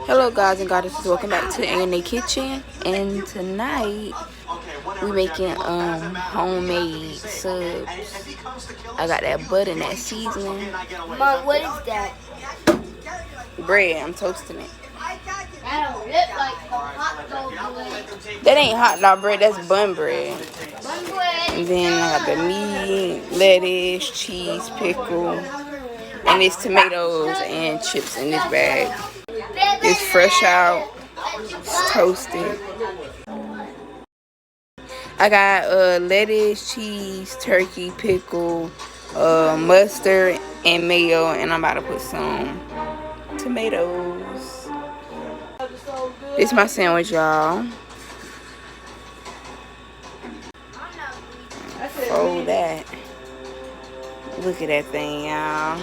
Hello guys and goddesses, welcome back to A&A Kitchen, and tonight we making homemade subs. I got that butter and that seasoning. Mom, what is that? Bread, I'm toasting it. That don't look like hot dog bread. That ain't hot dog bread, that's bun bread. Bun bread. And then I got the meat, lettuce, cheese, pickle, and it's tomatoes and chips in this bag. It's fresh out, it's toasted. I got lettuce, cheese, turkey, pickle, mustard, and mayo, and I'm about to put some tomatoes. This is my sandwich, y'all. Fold that. Look at that thing, y'all.